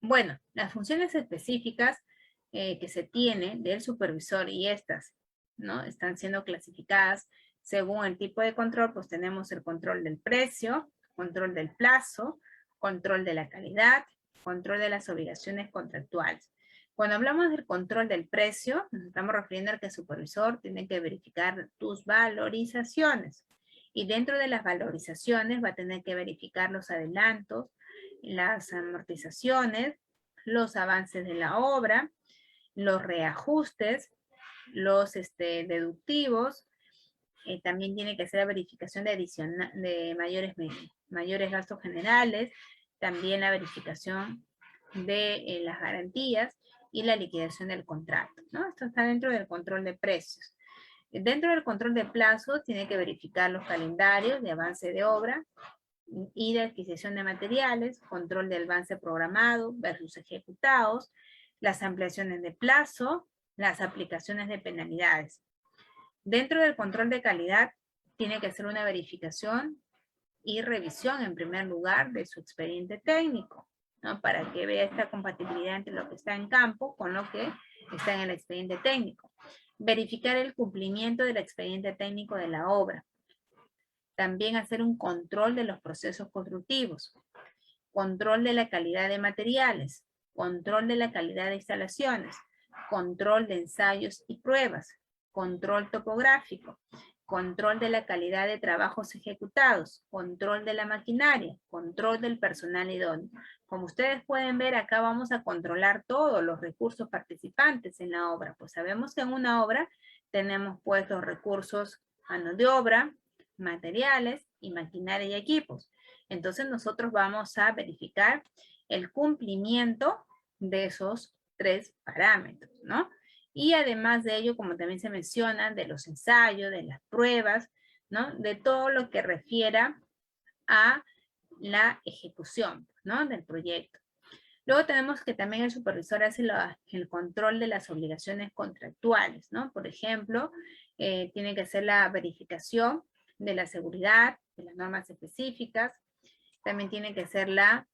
Bueno, las funciones específicas que se tienen del supervisor y estas, ¿no? Están siendo clasificadas según el tipo de control, pues tenemos el control del precio, control del plazo, control de la calidad, control de las obligaciones contractuales. Cuando hablamos del control del precio, nos estamos refiriendo al que el supervisor tiene que verificar tus valorizaciones. Y dentro de las valorizaciones va a tener que verificar los adelantos, las amortizaciones, los avances de la obra, los reajustes, los deductivos, también tiene que hacer la verificación de mayores gastos generales, también la verificación de las garantías y la liquidación del contrato, ¿no? Esto está dentro del control de precios. Dentro del control de plazos tiene que verificar los calendarios de avance de obra y de adquisición de materiales, control de avance programado versus ejecutados, las ampliaciones de plazo, las aplicaciones de penalidades. Dentro del control de calidad, tiene que hacer una verificación y revisión, en primer lugar, de su expediente técnico, ¿no? Para que vea esta compatibilidad entre lo que está en campo con lo que está en el expediente técnico. Verificar el cumplimiento del expediente técnico de la obra. También hacer un control de los procesos constructivos. Control de la calidad de materiales. Control de la calidad de instalaciones. Control de ensayos y pruebas. Control topográfico, control de la calidad de trabajos ejecutados, control de la maquinaria, control del personal idóneo. Como ustedes pueden ver, acá vamos a controlar todos los recursos participantes en la obra. Pues sabemos que en una obra tenemos pues los recursos mano de obra, materiales y maquinaria y equipos. Entonces nosotros vamos a verificar el cumplimiento de esos tres parámetros, ¿no? Y además de ello, como también se menciona, de los ensayos, de las pruebas, ¿no? De todo lo que refiera a la ejecución, ¿no? Del proyecto. Luego tenemos que también el supervisor hace el control de las obligaciones contractuales, ¿no? Por ejemplo, tiene que hacer la verificación de la seguridad, de las normas específicas. También tiene que hacer la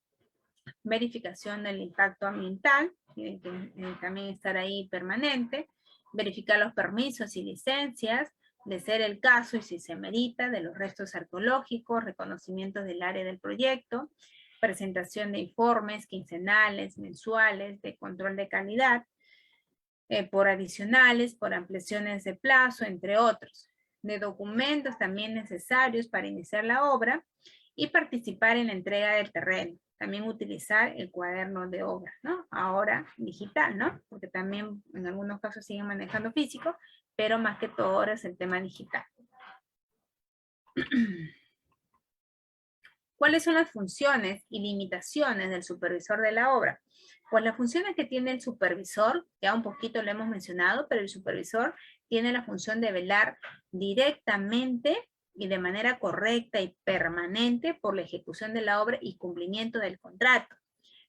verificación del impacto ambiental, tiene que también estar ahí permanente, verificar los permisos y licencias, de ser el caso y si se merita, de los restos arqueológicos, reconocimientos del área del proyecto, presentación de informes quincenales, mensuales, de control de calidad, por adicionales, por ampliaciones de plazo, entre otros, de documentos también necesarios para iniciar la obra y participar en la entrega del terreno. También utilizar el cuaderno de obra, ¿no? Ahora digital, ¿no? Porque también en algunos casos siguen manejando físico, pero más que todo ahora es el tema digital. ¿Cuáles son las funciones y limitaciones del supervisor de la obra? Pues las funciones que tiene el supervisor, ya un poquito lo hemos mencionado, pero el supervisor tiene la función de velar directamente y de manera correcta y permanente por la ejecución de la obra y cumplimiento del contrato.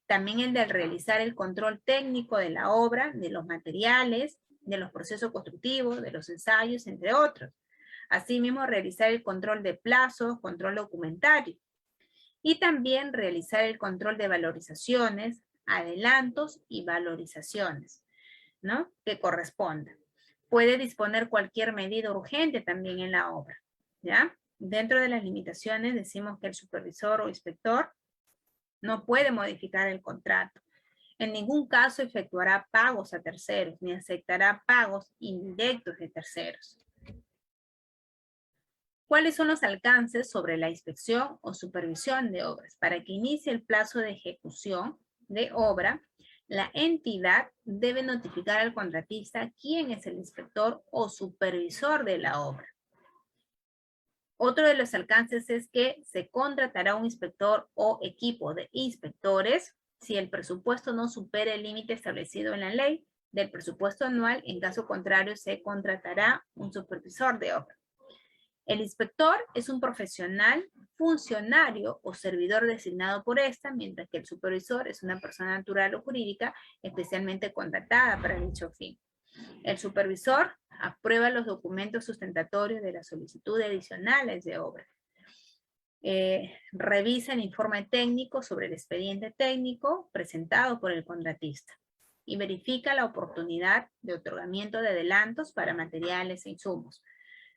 También el de realizar el control técnico de la obra, de los materiales, de los procesos constructivos, de los ensayos, entre otros. Asimismo, realizar el control de plazos, control documentario. Y también realizar el control de valorizaciones, adelantos y valorizaciones, ¿no? Que correspondan. Puede disponer cualquier medida urgente también en la obra, ¿ya? Dentro de las limitaciones decimos que el supervisor o inspector no puede modificar el contrato. En ningún caso efectuará pagos a terceros, ni aceptará pagos indirectos de terceros. ¿Cuáles son los alcances sobre la inspección o supervisión de obras? Para que inicie el plazo de ejecución de obra, la entidad debe notificar al contratista quién es el inspector o supervisor de la obra. Otro de los alcances es que se contratará un inspector o equipo de inspectores si el presupuesto no supera el límite establecido en la ley del presupuesto anual. En caso contrario, se contratará un supervisor de obra. El inspector es un profesional, funcionario o servidor designado por esta, mientras que el supervisor es una persona natural o jurídica especialmente contratada para dicho fin. El supervisor aprueba los documentos sustentatorios de la solicitud adicionales de obra. Revisa el informe técnico sobre el expediente técnico presentado por el contratista y verifica la oportunidad de otorgamiento de adelantos para materiales e insumos.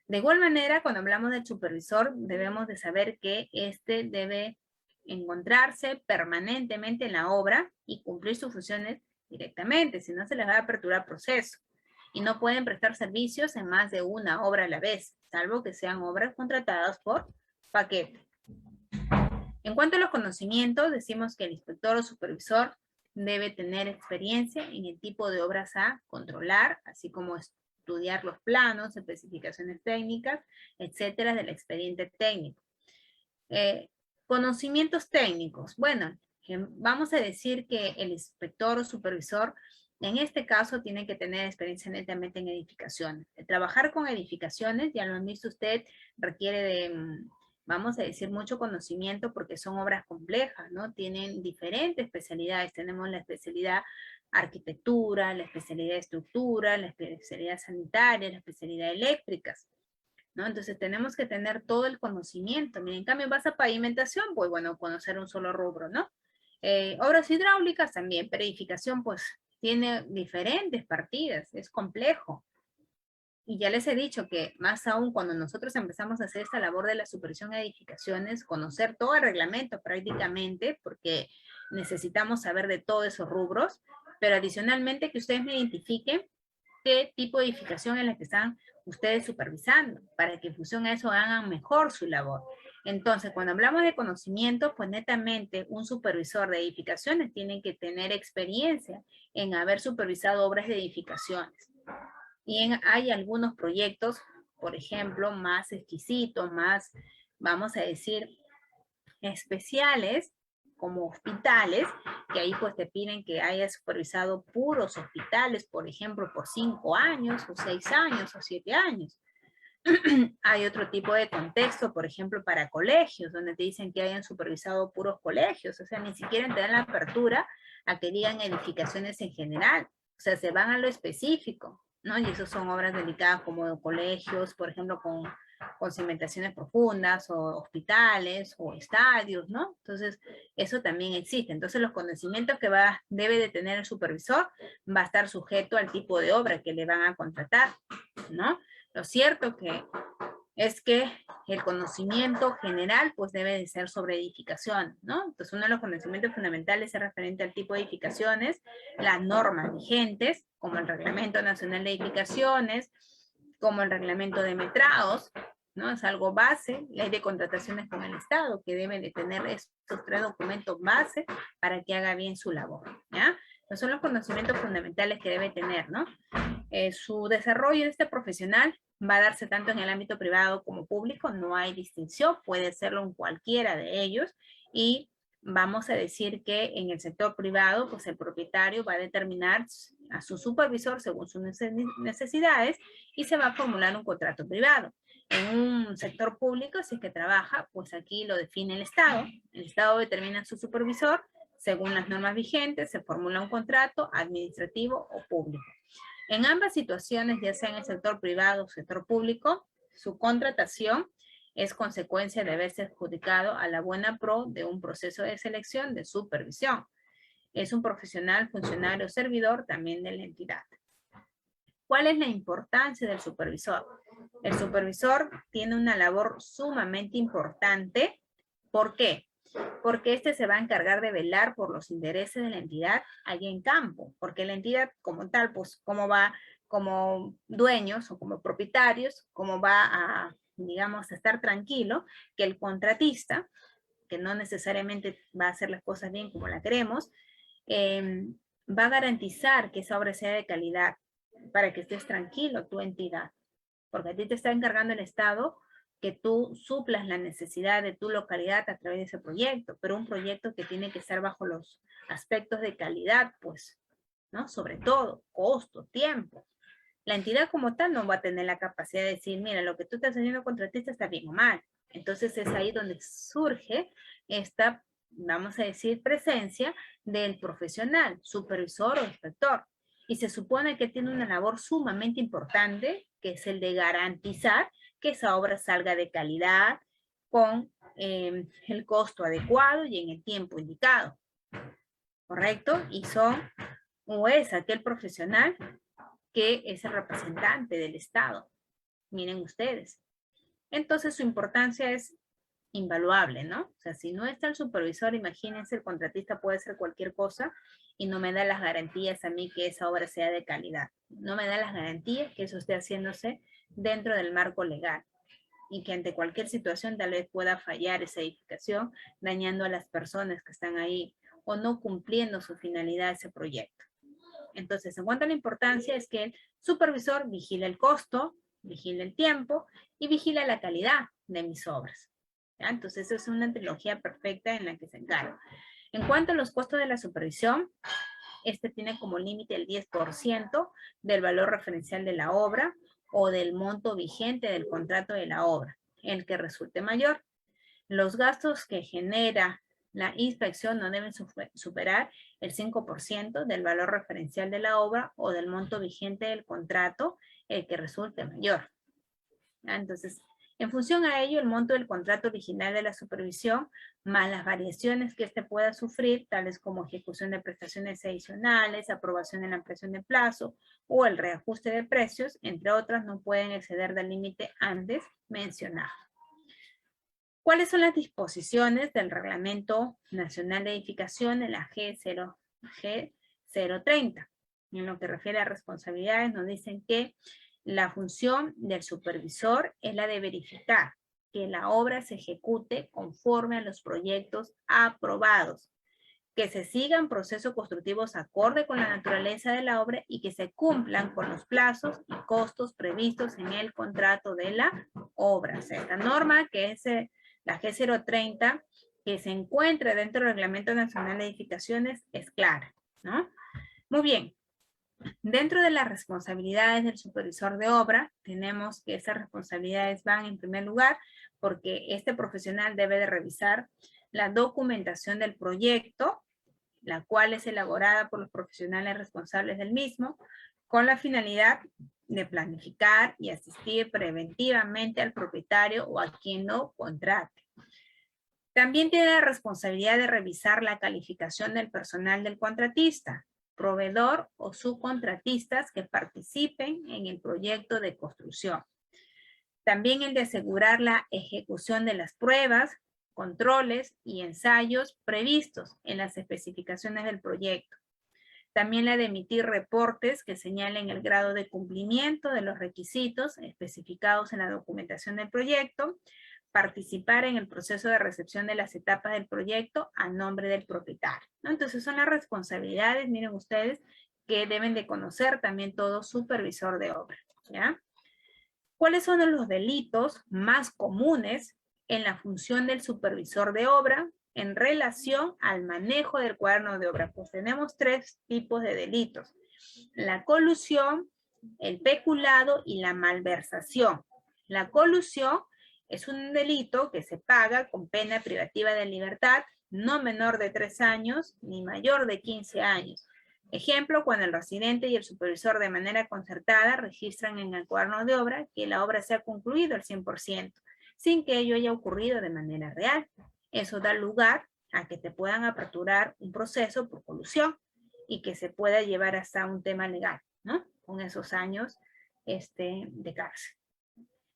De igual manera, cuando hablamos del supervisor, debemos de saber que éste debe encontrarse permanentemente en la obra y cumplir sus funciones directamente, si no se les va a aperturar proceso. Y no pueden prestar servicios en más de una obra a la vez, salvo que sean obras contratadas por paquete. En cuanto a los conocimientos, decimos que el inspector o supervisor debe tener experiencia en el tipo de obras a controlar, así como estudiar los planos, especificaciones técnicas, etcétera, del expediente técnico. Conocimientos técnicos. Bueno, vamos a decir que el inspector o supervisor, en este caso, tiene que tener experiencia netamente en edificaciones. Trabajar con edificaciones, ya lo han visto usted, requiere de, vamos a decir, mucho conocimiento porque son obras complejas, ¿no? Tienen diferentes especialidades. Tenemos la especialidad arquitectura, la especialidad de estructura, la especialidad sanitaria, la especialidad eléctricas, ¿no? Entonces tenemos que tener todo el conocimiento. Miren, en cambio vas a pavimentación, pues bueno, conocer un solo rubro, ¿no? Obras hidráulicas también, pero edificación pues tiene diferentes partidas, es complejo. Y ya les he dicho que más aún cuando nosotros empezamos a hacer esta labor de la supervisión de edificaciones, conocer todo el reglamento prácticamente, porque necesitamos saber de todos esos rubros, pero adicionalmente que ustedes me identifiquen qué tipo de edificación es la que están ustedes supervisando, para que en función a eso hagan mejor su labor. Entonces, cuando hablamos de conocimiento, pues netamente un supervisor de edificaciones tiene que tener experiencia en haber supervisado obras de edificaciones. Y hay algunos proyectos, por ejemplo, más exquisitos, más, vamos a decir, especiales, como hospitales, que ahí pues te piden que hayas supervisado puros hospitales, por ejemplo, por 5 años, o 6 años, o 7 años. Hay otro tipo de contexto, por ejemplo, para colegios, donde te dicen que hayan supervisado puros colegios, o sea, ni siquiera te dan la apertura a que digan edificaciones en general, o sea, se van a lo específico, ¿no? Y eso son obras delicadas como colegios, por ejemplo, con cimentaciones profundas, o hospitales, o estadios, ¿no? Entonces, eso también existe. Entonces, los conocimientos que debe de tener el supervisor va a estar sujeto al tipo de obra que le van a contratar, ¿no? Lo cierto es que el conocimiento general pues debe de ser sobre edificación, ¿no? Entonces uno de los conocimientos fundamentales es referente al tipo de edificaciones, las normas vigentes, como el Reglamento Nacional de Edificaciones, como el Reglamento de Metrados, ¿no? Es algo base, ley de contrataciones con el Estado, que debe de tener estos 3 documentos base para que haga bien su labor, ¿ya? Esos son los conocimientos fundamentales que debe tener, ¿no? Su desarrollo de este profesional va a darse tanto en el ámbito privado como público, no hay distinción, puede serlo en cualquiera de ellos, y vamos a decir que en el sector privado, pues el propietario va a determinar a su supervisor según sus necesidades y se va a formular un contrato privado. En un sector público, si es que trabaja, pues aquí lo define el Estado determina su supervisor, según las normas vigentes, se formula un contrato administrativo o público. En ambas situaciones, ya sea en el sector privado o sector público, su contratación es consecuencia de haberse adjudicado a la buena pro de un proceso de selección de supervisión. Es un profesional, funcionario o servidor también de la entidad. ¿Cuál es la importancia del supervisor? El supervisor tiene una labor sumamente importante. ¿Por qué? Porque este se va a encargar de velar por los intereses de la entidad allí en campo, porque la entidad como tal, pues cómo va como dueños o como propietarios, cómo va a, digamos, a estar tranquilo que el contratista, que no necesariamente va a hacer las cosas bien como la queremos, va a garantizar que esa obra sea de calidad para que estés tranquilo tu entidad, porque a ti te está encargando el Estado que tú suplas la necesidad de tu localidad a través de ese proyecto, pero un proyecto que tiene que estar bajo los aspectos de calidad, pues, ¿no? Sobre todo, costo, tiempo. La entidad como tal no va a tener la capacidad de decir, mira, lo que tú estás haciendo contratista está bien o mal. Entonces es ahí donde surge esta, vamos a decir, presencia del profesional, supervisor o inspector. Y se supone que tiene una labor sumamente importante, que es el de garantizar que esa obra salga de calidad, con el costo adecuado y en el tiempo indicado, ¿correcto? Y o es aquel profesional que es el representante del Estado. Miren ustedes. Entonces su importancia es invaluable, ¿no? O sea, si no está el supervisor, imagínense, el contratista puede hacer cualquier cosa y no me da las garantías a mí que esa obra sea de calidad. No me da las garantías que eso esté haciéndose dentro del marco legal y que ante cualquier situación tal vez pueda fallar esa edificación, dañando a las personas que están ahí o no cumpliendo su finalidad ese proyecto. Entonces, en cuanto a la importancia, es que el supervisor vigila el costo, vigila el tiempo y vigila la calidad de mis obras. ¿Ya? Entonces, eso es una trilogía perfecta en la que se encarga. En cuanto a los costos de la supervisión, este tiene como límite el 10% del valor referencial de la obra o del monto vigente del contrato de la obra, el que resulte mayor. Los gastos que genera la inspección no deben superar el 5% del valor referencial de la obra o del monto vigente del contrato, el que resulte mayor. Entonces, en función a ello, el monto del contrato original de la supervisión, más las variaciones que éste pueda sufrir, tales como ejecución de prestaciones adicionales, aprobación en la ampliación de plazo o el reajuste de precios, entre otras, no pueden exceder del límite antes mencionado. ¿Cuáles son las disposiciones del Reglamento Nacional de Edificación en la G030? En lo que refiere a responsabilidades, nos dicen que la función del supervisor es la de verificar que la obra se ejecute conforme a los proyectos aprobados, que se sigan procesos constructivos acorde con la naturaleza de la obra y que se cumplan con los plazos y costos previstos en el contrato de la obra. O sea, esta norma que es la G030, que se encuentra dentro del Reglamento Nacional de Edificaciones, es clara, ¿no? Muy bien. Dentro de las responsabilidades del supervisor de obra, tenemos que esas responsabilidades van en primer lugar porque este profesional debe de revisar la documentación del proyecto, la cual es elaborada por los profesionales responsables del mismo, con la finalidad de planificar y asistir preventivamente al propietario o a quien lo contrate. También tiene la responsabilidad de revisar la calificación del personal del contratista, proveedor o subcontratistas que participen en el proyecto de construcción. También el de asegurar la ejecución de las pruebas, controles y ensayos previstos en las especificaciones del proyecto. También la de emitir reportes que señalen el grado de cumplimiento de los requisitos especificados en la documentación del proyecto, participar en el proceso de recepción de las etapas del proyecto a nombre del propietario, ¿no? Entonces son las responsabilidades, miren ustedes, que deben de conocer también todo supervisor de obra, ¿ya? ¿Cuáles son los delitos más comunes en la función del supervisor de obra en relación al manejo del cuaderno de obra? Pues tenemos 3 tipos de delitos: la colusión, el peculado y la malversación. La colusión es un delito que se paga con pena privativa de libertad no menor de 3 años ni mayor de 15 años. Ejemplo, cuando el residente y el supervisor de manera concertada registran en el cuaderno de obra que la obra se ha concluido al 100%, sin que ello haya ocurrido de manera real. Eso da lugar a que te puedan aperturar un proceso por colusión y que se pueda llevar hasta un tema legal, ¿no? Con esos años de cárcel.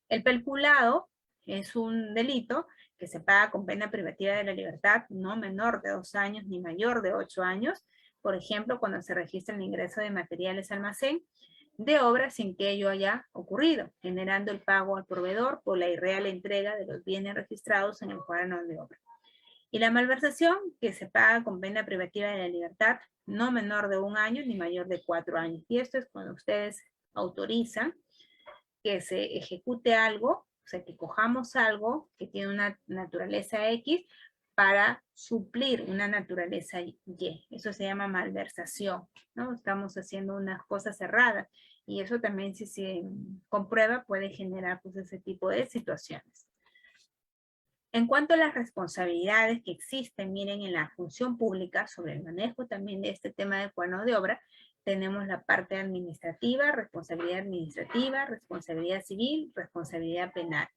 El peculado es un delito que se paga con pena privativa de la libertad no menor de 2 años ni mayor de 8 años, por ejemplo, cuando se registra el ingreso de materiales al almacén de obra sin que ello haya ocurrido, generando el pago al proveedor por la irreal entrega de los bienes registrados en el cuaderno de obra. Y la malversación, que se paga con pena privativa de la libertad no menor de 1 año ni mayor de 4 años. Y esto es cuando ustedes autorizan que se ejecute algo, o sea, que cojamos algo que tiene una naturaleza X para suplir una naturaleza Y. Eso se llama malversación, ¿no? Estamos haciendo unas cosas erradas y eso también, si se comprueba, puede generar pues ese tipo de situaciones. En cuanto a las responsabilidades que existen, miren, en la función pública sobre el manejo también de este tema de cuaderno de obra, tenemos la parte administrativa, responsabilidad civil, responsabilidad penal.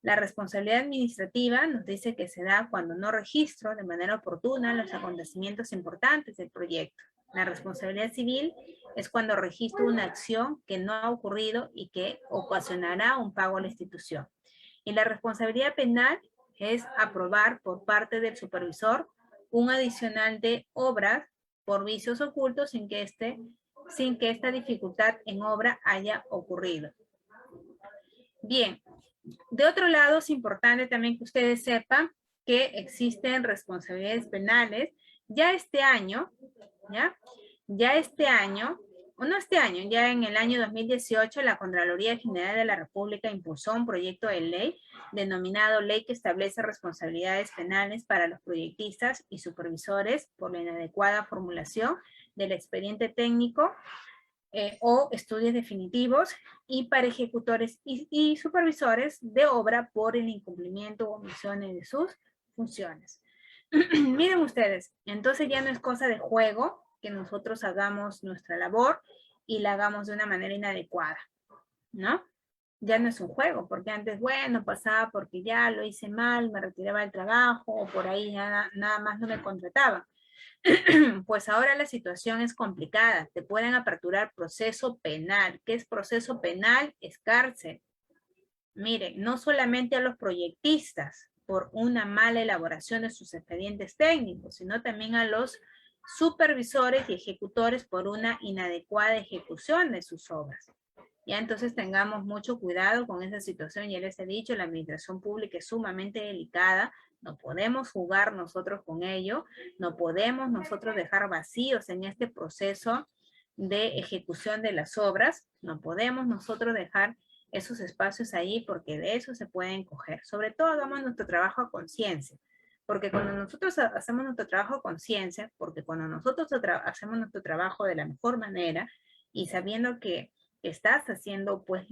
La responsabilidad administrativa nos dice que se da cuando no registro de manera oportuna los acontecimientos importantes del proyecto. La responsabilidad civil es cuando registro una acción que no ha ocurrido y que ocasionará un pago a la institución. Y la responsabilidad penal es aprobar por parte del supervisor un adicional de obras por vicios ocultos sin que esta dificultad en obra haya ocurrido. Bien, de otro lado es importante también que ustedes sepan que existen responsabilidades penales. Ya este año, ya en el año 2018, la Contraloría General de la República impulsó un proyecto de ley denominado Ley que establece responsabilidades penales para los proyectistas y supervisores por la inadecuada formulación del expediente técnico o estudios definitivos y para ejecutores y supervisores de obra por el incumplimiento o omisiones de sus funciones. Miren ustedes, entonces ya no es cosa de juego que nosotros hagamos nuestra labor y la hagamos de una manera inadecuada, ¿no? Ya no es un juego, porque antes, bueno, pasaba porque ya lo hice mal, me retiraba del trabajo, o por ahí ya nada más no me contrataban. Pues ahora la situación es complicada, te pueden aperturar proceso penal. ¿Qué es proceso penal? Es cárcel. Miren, no solamente a los proyectistas por una mala elaboración de sus expedientes técnicos, sino también a los supervisores y ejecutores por una inadecuada ejecución de sus obras. Ya entonces tengamos mucho cuidado con esa situación. Ya les he dicho, la administración pública es sumamente delicada. No podemos jugar nosotros con ello. No podemos nosotros dejar vacíos en este proceso de ejecución de las obras. No podemos nosotros dejar esos espacios ahí porque de eso se pueden coger. Sobre todo hagamos nuestro trabajo a conciencia. Porque cuando nosotros hacemos nuestro trabajo a conciencia, porque cuando nosotros hacemos nuestro trabajo de la mejor manera y sabiendo que estás haciendo pues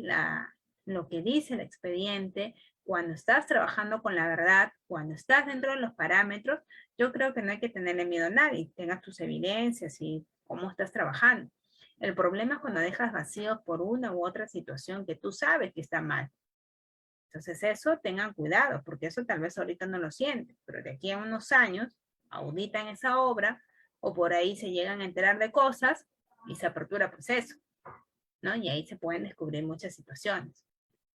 lo que dice el expediente, cuando estás trabajando con la verdad, cuando estás dentro de los parámetros, yo creo que no hay que tenerle miedo a nadie, tengas tus evidencias y cómo estás trabajando. El problema es cuando dejas vacíos por una u otra situación que tú sabes que está mal. Entonces eso, tengan cuidado, porque eso tal vez ahorita no lo sienten, pero de aquí a unos años auditan esa obra o por ahí se llegan a enterar de cosas y se apertura proceso, ¿no? Y ahí se pueden descubrir muchas situaciones,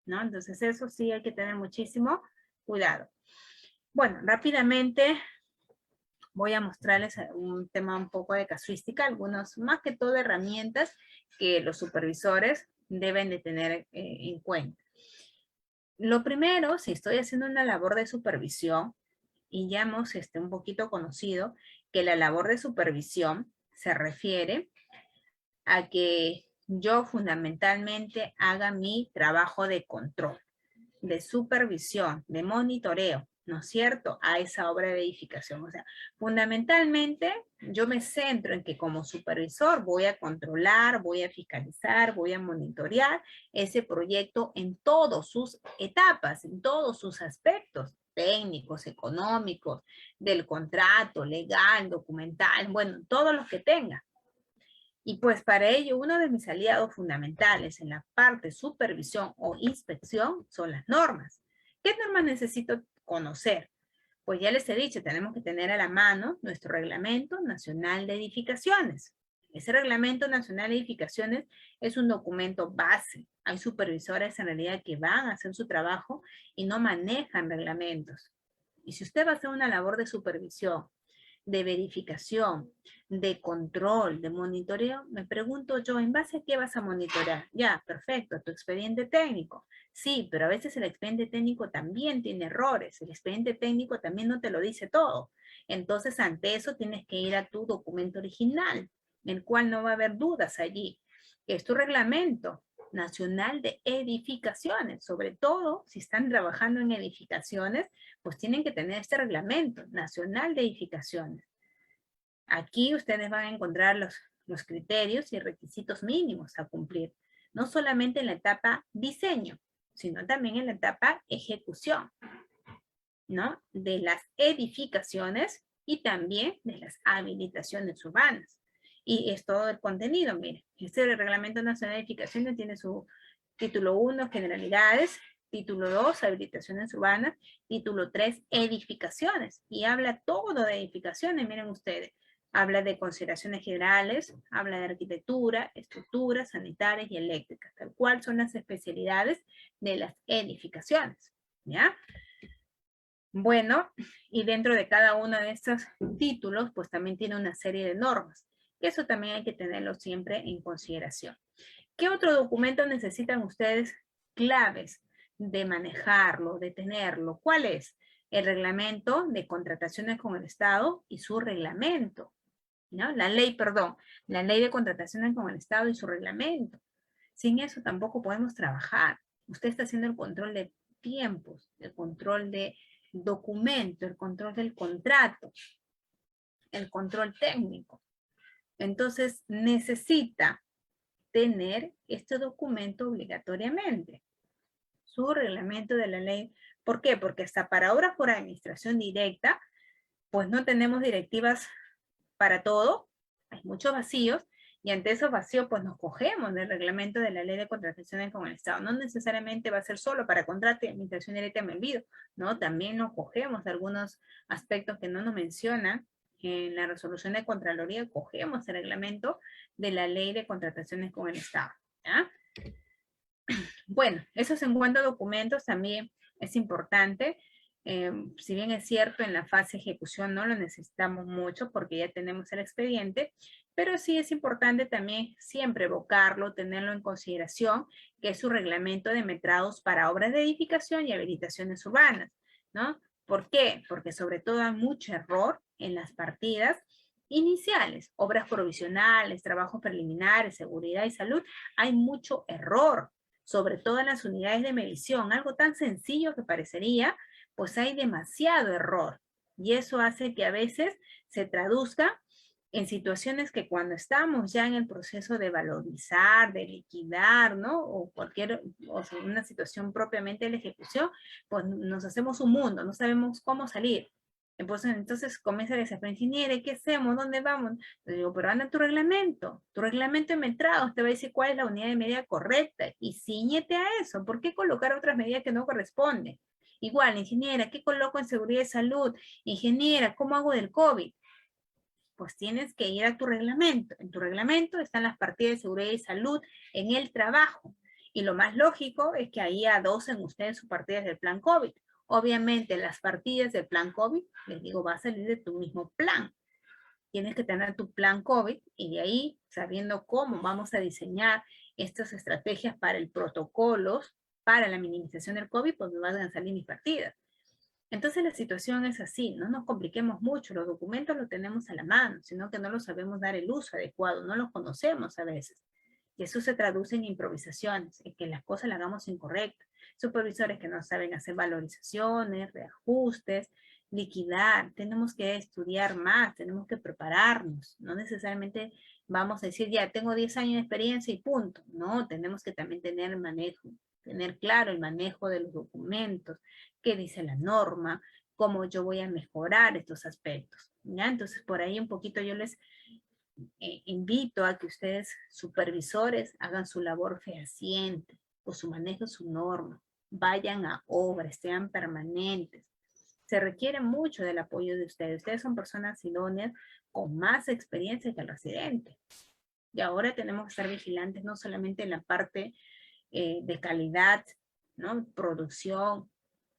¿no? Entonces eso sí hay que tener muchísimo cuidado. Bueno, rápidamente voy a mostrarles un tema un poco de casuística, algunos más que todo herramientas que los supervisores deben de tener en cuenta. Lo primero, si estoy haciendo una labor de supervisión, y ya hemos un poquito conocido que la labor de supervisión se refiere a que yo fundamentalmente haga mi trabajo de control, de supervisión, de monitoreo, ¿no es cierto?, a esa obra de edificación. O sea, fundamentalmente yo me centro en que como supervisor voy a controlar, voy a fiscalizar, voy a monitorear ese proyecto en todas sus etapas, en todos sus aspectos técnicos, económicos, del contrato, legal, documental, bueno, todos los que tenga. Y pues para ello, uno de mis aliados fundamentales en la parte supervisión o inspección son las normas. ¿Qué normas necesito conocer? Pues ya les he dicho, tenemos que tener a la mano nuestro Reglamento Nacional de Edificaciones. Ese Reglamento Nacional de Edificaciones es un documento base. Hay supervisores en realidad que van a hacer su trabajo y no manejan reglamentos. Y si usted va a hacer una labor de supervisión, de verificación, de control, de monitoreo, me pregunto yo, ¿en base a qué vas a monitorear? Ya, perfecto, tu expediente técnico. Sí, pero a veces el expediente técnico también tiene errores. El expediente técnico también no te lo dice todo. Entonces, ante eso tienes que ir a tu documento original, en el cual no va a haber dudas allí. Es tu reglamento nacional de edificaciones, sobre todo si están trabajando en edificaciones, pues tienen que tener este reglamento nacional de edificaciones. Aquí ustedes van a encontrar los criterios y requisitos mínimos a cumplir, no solamente en la etapa diseño, sino también en la etapa ejecución, ¿no? De las edificaciones y también de las habilitaciones urbanas. Y es todo el contenido, miren. Este Reglamento Nacional de Edificaciones tiene su título 1, generalidades, Título 2, habilitaciones urbanas. Título 3, edificaciones. Y habla todo de edificaciones, miren ustedes. Habla de consideraciones generales, habla de arquitectura, estructuras, sanitarias y eléctricas, tal cual son las especialidades de las edificaciones, ¿ya? Bueno, y dentro de cada uno de estos títulos, pues también tiene una serie de normas. Eso también hay que tenerlo siempre en consideración. ¿Qué otro documento necesitan ustedes claves de manejarlo, de tenerlo? ¿Cuál es? El reglamento de contrataciones con el Estado y su reglamento, ¿no? La ley de contrataciones con el Estado y su reglamento. Sin eso tampoco podemos trabajar. Usted está haciendo el control de tiempos, el control de documento, el control del contrato, el control técnico. Entonces necesita tener este documento obligatoriamente. Su reglamento de la ley. ¿Por qué? Porque hasta para obras por administración directa, pues no tenemos directivas para todo, hay muchos vacíos, y ante esos vacíos pues nos cogemos del reglamento de la ley de contrataciones con el Estado. No necesariamente va a ser solo para contrato y administración directa, me olvido, ¿no? También nos cogemos de algunos aspectos que no nos mencionan en la resolución de Contraloría, cogemos el reglamento de la ley de contrataciones con el Estado, ¿ya? Bueno, esos en cuanto a documentos también es importante. Si bien es cierto, en la fase de ejecución no lo necesitamos mucho porque ya tenemos el expediente, pero sí es importante también siempre evocarlo, tenerlo en consideración, que es su reglamento de metrados para obras de edificación y habilitaciones urbanas, ¿no? ¿Por qué? Porque sobre todo hay mucho error en las partidas iniciales, obras provisionales, trabajos preliminares, seguridad y salud, hay mucho error, sobre todo en las unidades de medición, algo tan sencillo que parecería, pues hay demasiado error. Y eso hace que a veces se traduzca en situaciones que cuando estamos ya en el proceso de valorizar, de liquidar, ¿no? O sea, una situación propiamente de la ejecución, pues nos hacemos un mundo, no sabemos cómo salir. Entonces comienza a desesperar, ingeniero, ¿qué hacemos? ¿Dónde vamos? Le digo, pero anda tu reglamento de metrados te va a decir cuál es la unidad de medida correcta y ciñete a eso. ¿Por qué colocar otras medidas que no corresponden? Igual, ingeniera, ¿qué coloco en seguridad y salud? Ingeniera, ¿cómo hago del COVID? Pues tienes que ir a tu reglamento. En tu reglamento están las partidas de seguridad y salud en el trabajo. Y lo más lógico es que ahí adosen ustedes sus partidas del plan COVID. Obviamente las partidas del plan COVID, les digo, va a salir de tu mismo plan. Tienes que tener tu plan COVID y de ahí, sabiendo cómo vamos a diseñar estas estrategias para el protocolo, para la minimización del COVID, pues me van a salir mis partidas. Entonces la situación es así, no nos compliquemos mucho, los documentos los tenemos a la mano, sino que no los sabemos dar el uso adecuado, no los conocemos a veces. Y eso se traduce en improvisaciones, en que las cosas las hagamos incorrectas. Supervisores que no saben hacer valorizaciones, reajustes, liquidar. Tenemos que estudiar más, tenemos que prepararnos. No necesariamente vamos a decir, ya tengo 10 años de experiencia y punto. No, tenemos que también tener manejo, tener claro el manejo de los documentos, qué dice la norma, cómo yo voy a mejorar estos aspectos. ¿Ya? Entonces, por ahí un poquito yo les invito a que ustedes, supervisores, hagan su labor fehaciente, o su manejo, su norma, vayan a obras, sean permanentes. Se requiere mucho del apoyo de ustedes. Ustedes son personas idóneas con más experiencia que el residente. Y ahora tenemos que estar vigilantes no solamente en la parte de calidad, ¿no? Producción,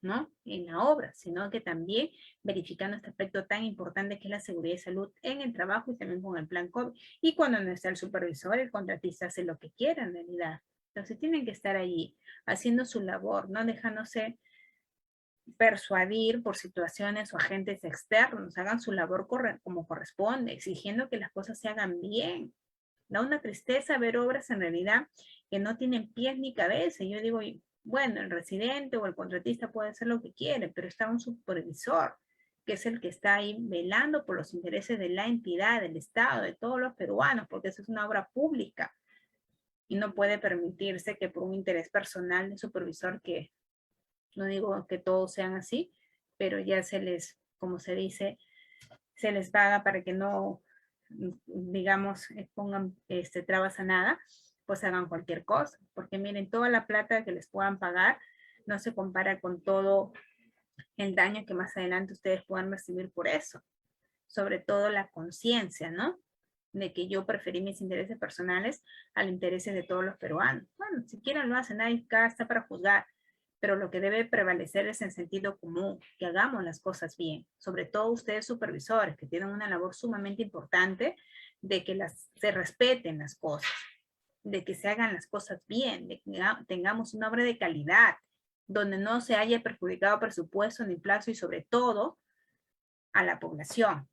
¿no? En la obra, sino que también verificando este aspecto tan importante que es la seguridad y salud en el trabajo y también con el plan COVID. Y cuando no está el supervisor, el contratista hace lo que quiera en realidad. Entonces tienen que estar allí haciendo su labor, no dejándose persuadir por situaciones o agentes externos, hagan su labor como corresponde, exigiendo que las cosas se hagan bien. Da una tristeza ver obras en realidad que no tienen pies ni cabeza. Yo digo, bueno, el residente o el contratista puede hacer lo que quiere, pero está un supervisor, que es el que está ahí velando por los intereses de la entidad, del Estado, de todos los peruanos, porque eso es una obra pública. Y no puede permitirse que por un interés personal del supervisor, que no digo que todos sean así, pero ya se les, como se dice, se les paga para que no, digamos, pongan trabas a nada, pues hagan cualquier cosa. Porque miren, toda la plata que les puedan pagar, no se compara con todo el daño que más adelante ustedes puedan recibir por eso. Sobre todo la conciencia, ¿no? De que yo preferí mis intereses personales al intereses de todos los peruanos. Bueno, si quieren lo hacen, nadie acá está para juzgar, pero lo que debe prevalecer es el sentido común, que hagamos las cosas bien. Sobre todo ustedes supervisores, que tienen una labor sumamente importante de que se respeten las cosas, de que se hagan las cosas bien, de que tengamos una obra de calidad, donde no se haya perjudicado presupuesto ni plazo y sobre todo a la población.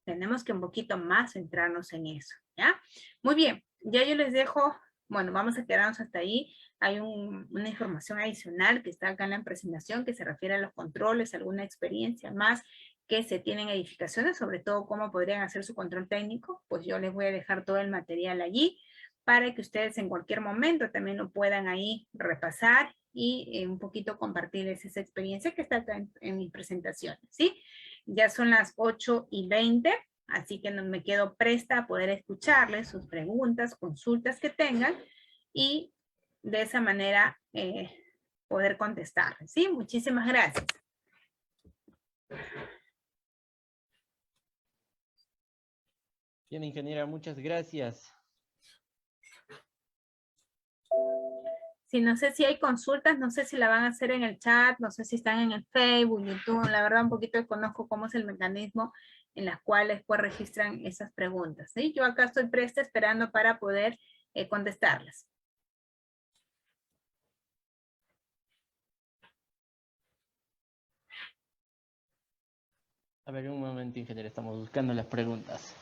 Tenemos que un poquito más centrarnos en eso, ¿ya? Muy bien, ya yo les dejo, bueno, vamos a quedarnos hasta ahí. Hay una información adicional que está acá en la presentación que se refiere a los controles, alguna experiencia más que se tienen en edificaciones, sobre todo cómo podrían hacer su control técnico, pues yo les voy a dejar todo el material allí para que ustedes en cualquier momento también lo puedan ahí repasar y un poquito compartirles esa experiencia que está acá en mi presentación, ¿sí? Ya son las 8:20, así que no me quedo presta a poder escucharles sus preguntas, consultas que tengan y de esa manera poder contestarles, ¿sí? Muchísimas gracias. Bien, ingeniera, muchas gracias. Sí, no sé si hay consultas, no sé si la van a hacer en el chat, no sé si están en el Facebook, YouTube, la verdad un poquito desconozco cómo es el mecanismo en las cuales pues registran esas preguntas, ¿sí? Yo acá estoy presta esperando para poder contestarlas. A ver, un momento, ingeniera, estamos buscando las preguntas.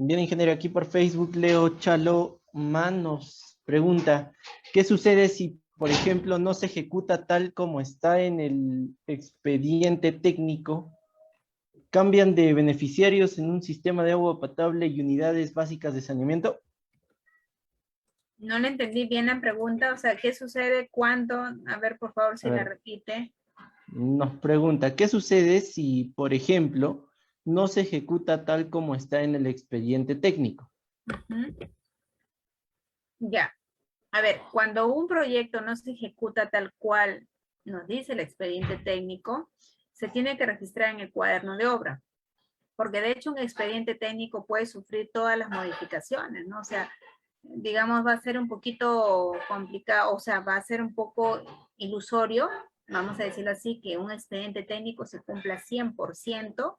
Bien, ingeniero, aquí por Facebook Leo Chalo nos pregunta, ¿qué sucede si, por ejemplo, no se ejecuta tal como está en el expediente técnico? ¿Cambian de beneficiarios en un sistema de agua potable y unidades básicas de saneamiento? No le entendí bien la pregunta, o sea, ¿qué sucede cuando? A ver, por favor, si la repite. Nos pregunta, ¿qué sucede si, por ejemplo, no se ejecuta tal como está en el expediente técnico? Ya. A ver, cuando un proyecto no se ejecuta tal cual nos dice el expediente técnico, se tiene que registrar en el cuaderno de obra, porque de hecho un expediente técnico puede sufrir todas las modificaciones, ¿no? O sea, digamos, va a ser un poquito complicado, o sea, va a ser un poco ilusorio, vamos a decirlo así, que un expediente técnico se cumpla 100%,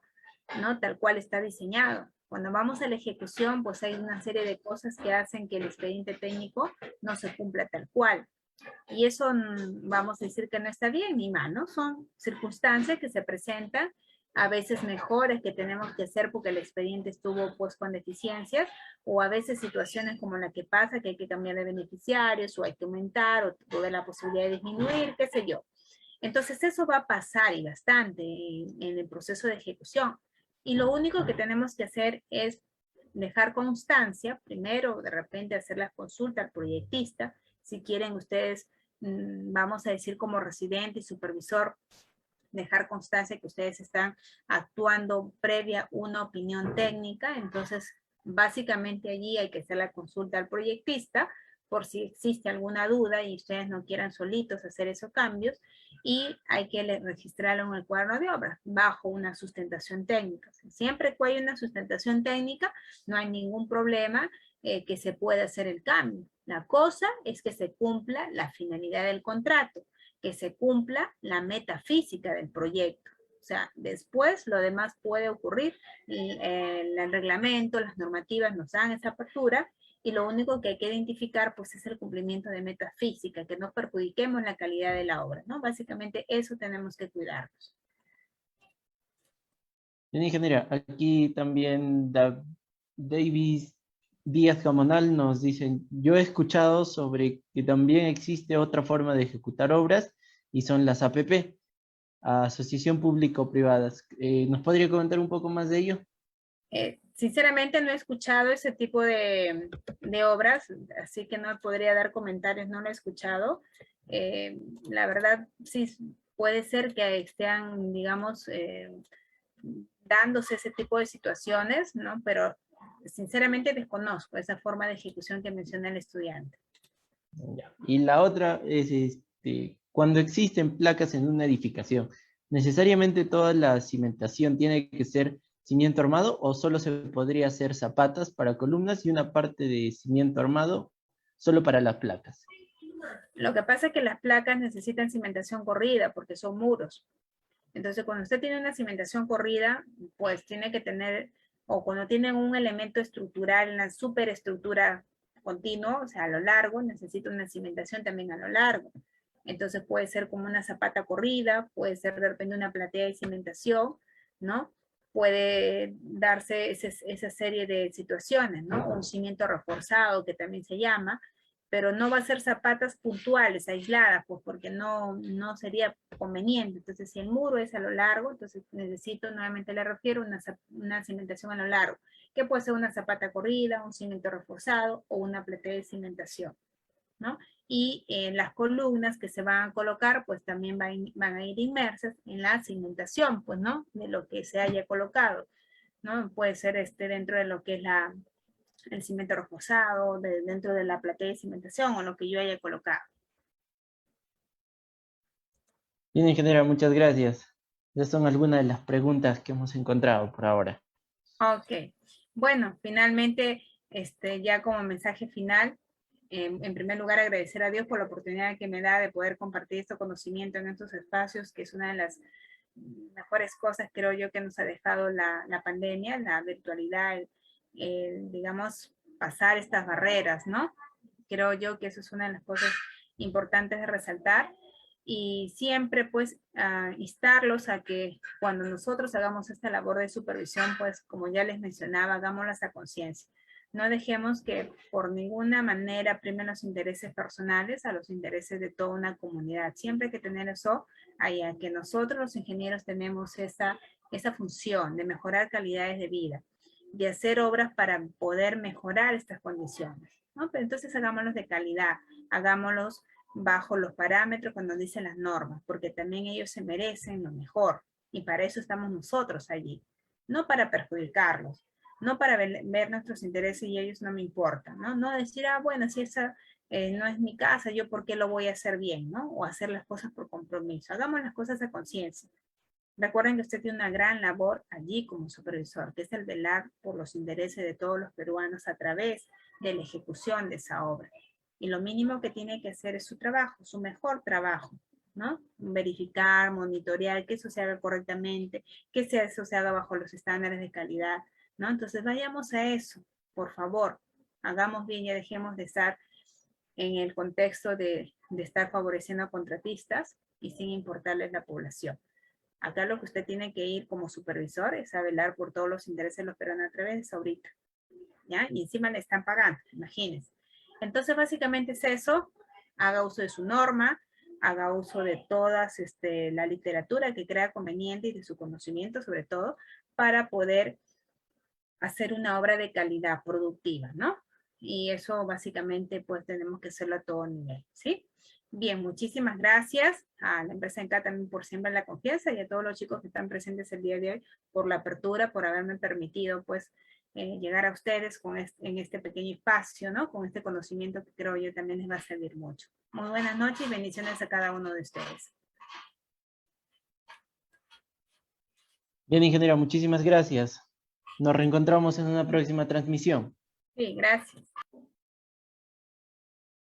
¿no? Tal cual está diseñado. Cuando vamos a la ejecución, pues hay una serie de cosas que hacen que el expediente técnico no se cumpla tal cual. Y eso vamos a decir que no está bien ni mal, ¿no? Son circunstancias que se presentan, a veces mejores que tenemos que hacer porque el expediente estuvo pues con deficiencias, o a veces situaciones como la que pasa, que hay que cambiar de beneficiarios, o hay que aumentar, o tuve la posibilidad de disminuir, qué sé yo. Entonces eso va a pasar y bastante en el proceso de ejecución. Y lo único que tenemos que hacer es dejar constancia, primero de repente hacer la consulta al proyectista, si quieren ustedes, vamos a decir como residente y supervisor, dejar constancia que ustedes están actuando previa una opinión técnica, entonces básicamente allí hay que hacer la consulta al proyectista por si existe alguna duda y ustedes no quieran solitos hacer esos cambios, y hay que registrarlo en el cuaderno de obra bajo una sustentación técnica. Siempre que haya una sustentación técnica, no hay ningún problema que se pueda hacer el cambio. La cosa es que se cumpla la finalidad del contrato, que se cumpla la metafísica del proyecto. O sea, después lo demás puede ocurrir, el reglamento, las normativas nos dan esa apertura y lo único que hay que identificar pues es el cumplimiento de metas físicas, que no perjudiquemos la calidad de la obra, ¿no? Básicamente eso tenemos que cuidarnos. Bien, ingeniera, aquí también Davis Díaz Gamonal nos dice, yo he escuchado sobre que también existe otra forma de ejecutar obras y son las APP, Asociación Público-Privadas. ¿Nos podría comentar un poco más de ello? Sinceramente no he escuchado ese tipo de obras, así que no podría dar comentarios, no lo he escuchado. La verdad, sí, puede ser que estén, digamos, dándose ese tipo de situaciones, ¿no? Pero sinceramente desconozco esa forma de ejecución que menciona el estudiante. Ya. Y la otra es, cuando existen placas en una edificación, ¿necesariamente toda la cimentación tiene que ser cimiento armado o solo se podría hacer zapatas para columnas y una parte de cimiento armado solo para las placas? Lo que pasa es que las placas necesitan cimentación corrida porque son muros. Entonces, cuando usted tiene una cimentación corrida, pues tiene que tener, o cuando tiene un elemento estructural, una superestructura continua, o sea, a lo largo, necesita una cimentación también a lo largo. Entonces puede ser como una zapata corrida, puede ser de repente una platea de cimentación, ¿no? Puede darse esa serie de situaciones, ¿no? Un cimiento reforzado, que también se llama, pero no va a ser zapatas puntuales, aisladas, pues porque no sería conveniente. Entonces, si el muro es a lo largo, entonces necesito, nuevamente le refiero, una cimentación a lo largo, que puede ser una zapata corrida, un cimiento reforzado o una platea de cimentación, ¿no? Y las columnas que se van a colocar, pues también van a ir inmersas en la cimentación, pues, ¿no? De lo que se haya colocado, ¿no? Puede ser dentro de lo que es el cemento reforzado, dentro de la platea de cimentación o lo que yo haya colocado. Bien, ingeniera, muchas gracias. Esas son algunas de las preguntas que hemos encontrado por ahora. Ok. Bueno, finalmente, ya como mensaje final, en primer lugar agradecer a Dios por la oportunidad que me da de poder compartir este conocimiento en estos espacios, que es una de las mejores cosas, creo yo, que nos ha dejado la pandemia, la virtualidad, digamos, pasar estas barreras, ¿no? Creo yo que eso es una de las cosas importantes de resaltar y siempre pues instarlos a que cuando nosotros hagamos esta labor de supervisión, pues como ya les mencionaba, hagámoslas a conciencia. No dejemos que por ninguna manera primen los intereses personales a los intereses de toda una comunidad. Siempre hay que tener eso allá, que nosotros los ingenieros tenemos esa función de mejorar calidades de vida, de hacer obras para poder mejorar estas condiciones, ¿no? Pero entonces hagámoslos de calidad, hagámoslos bajo los parámetros cuando dicen las normas, porque también ellos se merecen lo mejor y para eso estamos nosotros allí, no para perjudicarlos, no para ver nuestros intereses y ellos no me importan, ¿no? No decir, bueno, si esa no es mi casa, yo por qué lo voy a hacer bien, ¿no? O hacer las cosas por compromiso. Hagamos las cosas a conciencia. Recuerden que usted tiene una gran labor allí como supervisor, que es el velar por los intereses de todos los peruanos a través de la ejecución de esa obra. Y lo mínimo que tiene que hacer es su trabajo, su mejor trabajo, ¿no? Verificar, monitorear que eso se haga correctamente, que eso se haga bajo los estándares de calidad, ¿no? Entonces vayamos a eso, por favor, hagamos bien, ya dejemos de estar en el contexto de estar favoreciendo a contratistas y sin importarles la población. Acá lo que usted tiene que ir como supervisor es a velar por todos los intereses de los peruanos a través de esa ahorita, ¿ya? Y encima le están pagando, imagínense. Entonces, básicamente es eso. Haga uso de su norma, haga uso de toda la literatura que crea conveniente y de su conocimiento, sobre todo, para poder hacer una obra de calidad productiva, ¿no? Y eso básicamente pues tenemos que hacerlo a todo nivel, ¿sí? Bien, muchísimas gracias a la empresa ENCA también por siempre la confianza y a todos los chicos que están presentes el día de hoy por la apertura, por haberme permitido pues llegar a ustedes en este pequeño espacio, ¿no? Con este conocimiento que creo yo también les va a servir mucho. Muy buenas noches y bendiciones a cada uno de ustedes. Bien, ingeniera, muchísimas gracias. Nos reencontramos en una próxima transmisión. Sí, gracias.